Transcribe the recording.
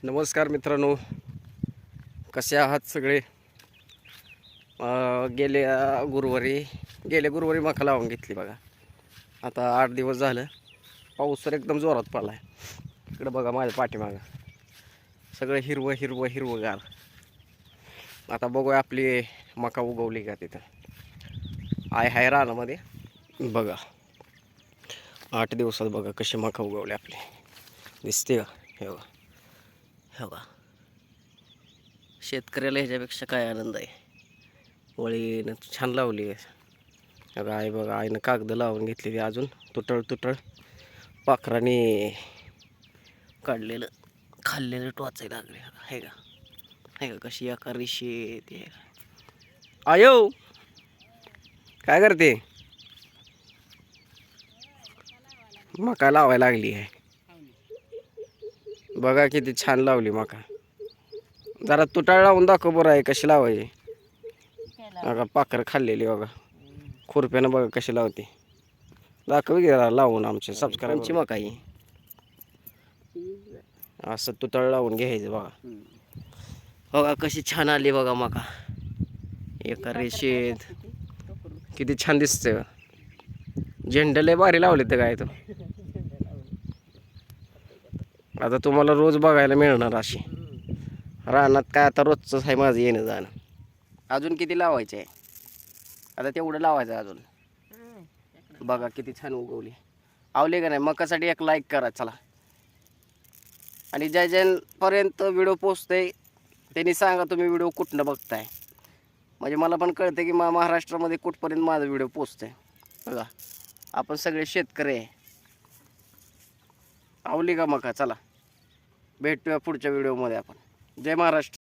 नमस्कार मित्रांनो, कसे आहात सगळे? गेल्या गुरुवारी मका लावून घेतली बघा. आता 8 दिवस झालं. पाऊस तर एकदम जोरात पडला आहे. इकडं बघा माझ्या पाठीमागं सगळं हिरवगार. आता बघूया आपली मका उगवली का तिथं. हाय रानामध्ये बघा. 8 दिवसात बघा कशी मका उगवली आपली. दिसते का? हे बघा, हे बघा. शेतकऱ्याला ह्याच्यापेक्षा काय आनंद आहे. वळीनं छान लावली आहे बघा. आईनं कागद लावून घेतलेली, अजून तुटळ पाखराने काढलेलं खाल्लेलं टोचायला लागले. हे का कशी आकारी शेत आहे. आयो काय करते? मका लावायला लागली आहे बघा, किती छान लावली मका. जरा तुटाळ लावून दाखव बरं आहे कशी लावायची. बघा पाखर खाल्लेली बघा. खुरप्यानं बघा कशी लावते. दाखव घ्या लावून आमचे सबस्क्राईबची मका ही असं तुटाळ लावून घ्यायचं बघा कशी छान आली बघा मका. एका रेषेत किती छान दिसतंय. झेंडे लय भारी लावले तर काय. तो आता तुम्हाला रोज बघायला मिळणार अशी. रानात काय आता रोजच आहे माझं येणं जाणं. अजून किती लावायचं आहे? आता तेवढं लावायचं आहे अजून. बघा किती छान उगवली. आवले का नाही? मकासाठी एक लाईक करा चला. आणि ज्यापर्यंत व्हिडिओ पोचतंय त्यांनी सांगा तुम्ही व्हिडिओ कुठनं बघताय, म्हणजे मला पण कळतं की महाराष्ट्रामध्ये कुठपर्यंत माझा व्हिडिओ पोचतंय. बघा आपण सगळे शेतकरी आहे. आवली का मका? चला भेटूया पुढच्या व्हिडिओमध्ये आपण. जय महाराष्ट्र.